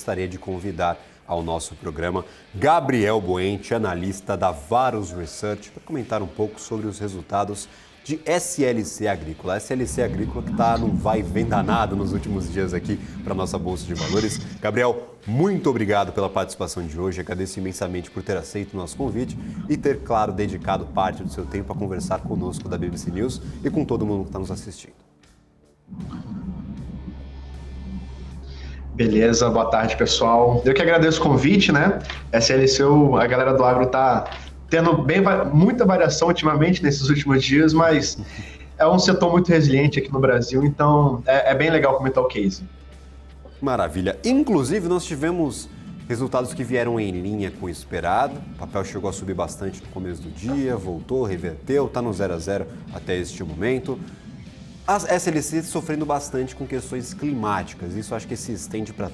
gostaria de convidar ao nosso programa Gabriel Boente, analista da Varus Research, para comentar um pouco sobre os resultados de SLC Agrícola. A SLC Agrícola que está num vai e vem danado nos últimos dias aqui para a nossa Bolsa de Valores. Gabriel, muito obrigado pela participação de hoje. Agradeço imensamente por ter aceito o nosso convite e ter, claro, dedicado parte do seu tempo a conversar conosco da BBC News e com todo mundo que está nos assistindo. Beleza, boa tarde, pessoal. Eu que agradeço o convite, né? SLC, a galera do agro está tendo muita variação ultimamente nesses últimos dias, mas é um setor muito resiliente aqui no Brasil, então é bem legal comentar o case. Maravilha. Inclusive, nós tivemos resultados que vieram em linha com o esperado. O papel chegou a subir bastante no começo do dia, voltou, reverteu, está no 0 a 0 até este momento. A SLC sofrendo bastante com questões climáticas, isso acho que se estende para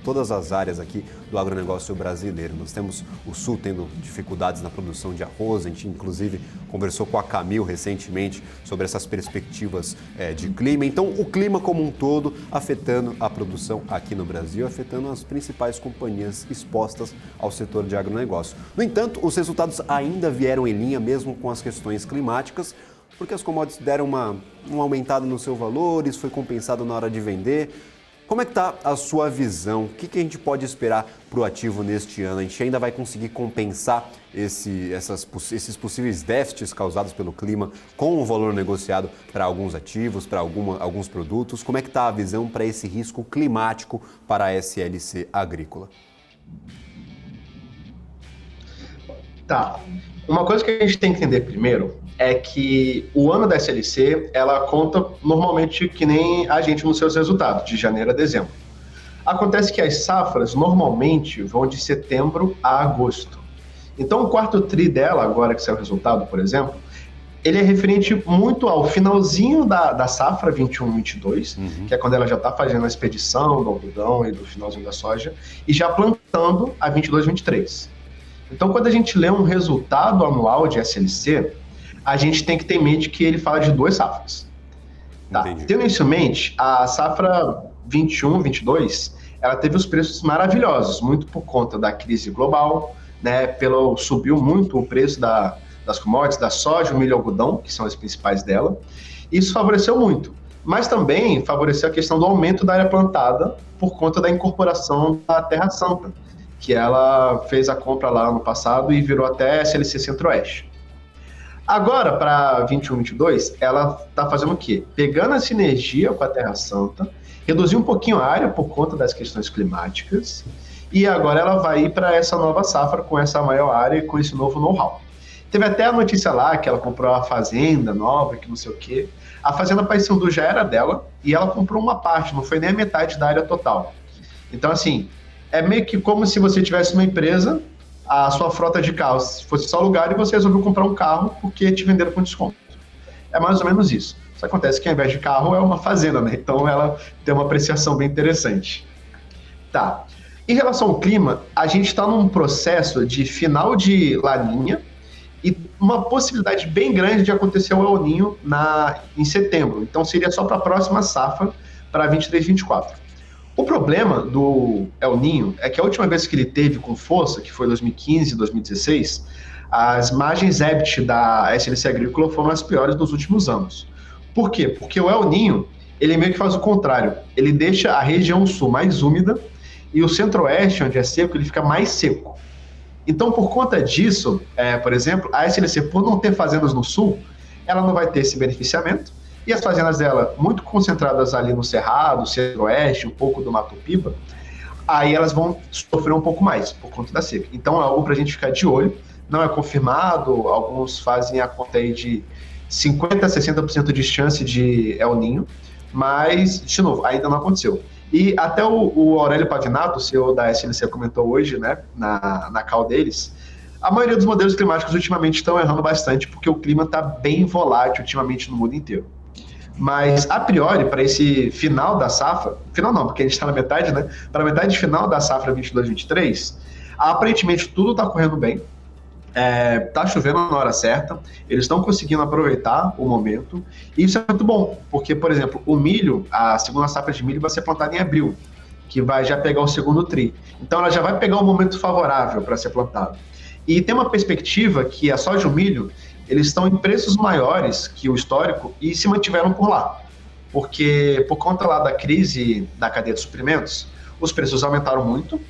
todas as áreas aqui do agronegócio brasileiro. Nós temos o Sul tendo dificuldades na produção de arroz, a gente inclusive conversou com a Camil recentemente sobre essas perspectivas de clima. Então o clima como um todo afetando a produção aqui no Brasil, afetando as principais companhias expostas ao setor de agronegócio. No entanto, os resultados ainda vieram em linha mesmo com as questões climáticas, porque as commodities deram uma aumentada no seu valor, isso foi compensado na hora de vender. Como é que está a sua visão? O que a gente pode esperar para o ativo neste ano? A gente ainda vai conseguir compensar esses possíveis déficits causados pelo clima com o valor negociado para alguns ativos, para alguns produtos? Como é que está a visão para esse risco climático para a SLC Agrícola? Tá. Uma coisa que a gente tem que entender primeiro é que o ano da SLC, ela conta normalmente que nem a gente nos seus resultados, de janeiro a dezembro. Acontece que as safras normalmente vão de setembro a agosto. Então o quarto tri dela, agora que saiu o resultado, por exemplo, ele é referente muito ao finalzinho da safra 21-22, que é quando ela já está fazendo a expedição do algodão e do finalzinho da soja, e já plantando a 22-23. Então quando a gente lê um resultado anual de SLC, a gente tem que ter em mente que ele fala de duas safras. Tá? Tendo isso em mente, a safra 21-22, ela teve os preços maravilhosos, muito por conta da crise global, né? Subiu muito o preço das commodities, da soja, o milho e o algodão, que são as principais dela. Isso favoreceu muito, mas também favoreceu a questão do aumento da área plantada por conta da incorporação da Terra Santa, que ela fez a compra lá no passado e virou até SLC Centro-Oeste. Agora, para 21-22, ela está fazendo o quê? Pegando a sinergia com a Terra Santa, reduziu um pouquinho a área por conta das questões climáticas, e agora ela vai ir para essa nova safra com essa maior área e com esse novo know-how. Teve até a notícia lá que ela comprou a fazenda nova, que não sei o quê. A fazenda Paysandu já era dela, e ela comprou uma parte, não foi nem a metade da área total. Então, assim, é meio que como se você tivesse uma empresa, a sua frota de carros fosse só lugar e você resolveu comprar um carro porque te venderam com desconto. É mais ou menos isso. Só acontece que ao invés de carro é uma fazenda, né? Então ela tem uma apreciação bem interessante. Tá. Em relação ao clima, a gente está num processo de final de Laninha e uma possibilidade bem grande de acontecer o El Niño em setembro. Então seria só para a próxima safra, para 23-24. O problema do El Niño é que a última vez que ele teve com força, que foi 2015, 2016, as margens EBIT da SLC Agrícola foram as piores dos últimos anos. Por quê? Porque o El Niño, ele meio que faz o contrário. Ele deixa a região sul mais úmida e o centro-oeste, onde é seco, ele fica mais seco. Então, por conta disso, por exemplo, a SLC, por não ter fazendas no sul, ela não vai ter esse beneficiamento. E as fazendas dela, muito concentradas ali no Cerrado, Centro-Oeste, um pouco do Mato Piba, aí elas vão sofrer um pouco mais por conta da seca. Então é algo para a gente ficar de olho. Não é confirmado, alguns fazem a conta aí de 50% a 60% de chance de El Niño, mas, de novo, ainda não aconteceu. E até o Aurélio Pavinato, o CEO da SLC, comentou hoje, né, na call deles, a maioria dos modelos climáticos ultimamente estão errando bastante porque o clima está bem volátil ultimamente no mundo inteiro. Mas, a priori, para esse final da safra, final não, porque a gente está na metade, né? Para a metade final da safra 22-23, aparentemente tudo está correndo bem, está chovendo na hora certa, eles estão conseguindo aproveitar o momento, e isso é muito bom, porque, por exemplo, o milho, a segunda safra de milho vai ser plantada em abril, que vai já pegar o segundo tri. Então ela já vai pegar um momento favorável para ser plantado. E tem uma perspectiva que a soja e o milho, eles estão em preços maiores que o histórico e se mantiveram por lá. Porque por conta lá da crise da cadeia de suprimentos, os preços aumentaram muito,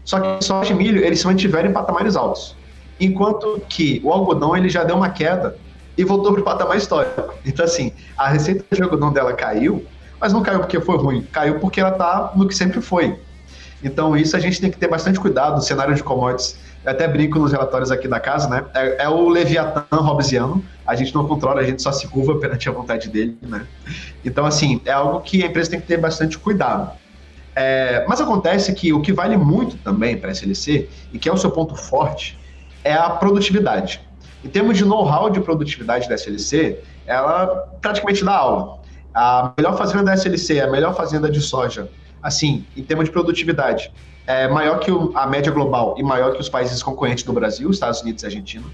só que soja e milho, eles se mantiveram em patamares altos. Enquanto que o algodão, ele já deu uma queda e voltou para o patamar histórico. Então, assim, a receita de algodão dela caiu, mas não caiu porque foi ruim, caiu porque ela está no que sempre foi. Então, isso a gente tem que ter bastante cuidado no cenário de commodities. Eu até brinco nos relatórios aqui da casa, né? É o Leviatã hobbesiano, a gente não controla, a gente só se curva perante a vontade dele, né? Então, assim, é algo que a empresa tem que ter bastante cuidado. Mas acontece que o que vale muito também para a SLC, e que é o seu ponto forte, é a produtividade. Em termos de know-how de produtividade da SLC, ela praticamente dá aula. A melhor fazenda da SLC, a melhor fazenda de soja, assim, em termos de produtividade, é maior que a média global e maior que os países concorrentes do Brasil, Estados Unidos e Argentina.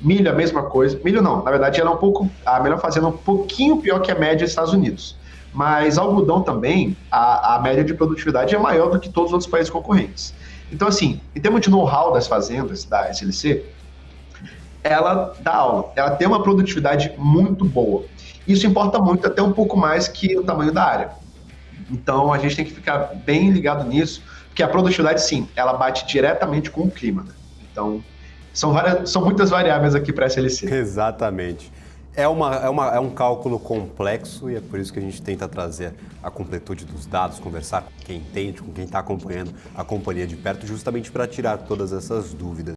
Milho, a mesma coisa. Milho não, na verdade ela é a melhor fazenda é um pouquinho pior que a média dos Estados Unidos. Mas algodão também, a média de produtividade é maior do que todos os outros países concorrentes. Então, assim, em termos de know-how das fazendas, da SLC, ela dá aula, ela tem uma produtividade muito boa. Isso importa muito, até um pouco mais que o tamanho da área. Então, a gente tem que ficar bem ligado nisso, porque a produtividade, sim, ela bate diretamente com o clima, né? Então, são muitas variáveis aqui para a SLC. Exatamente. É um cálculo complexo e é por isso que a gente tenta trazer a completude dos dados, conversar com quem entende, com quem está acompanhando a companhia de perto, justamente para tirar todas essas dúvidas.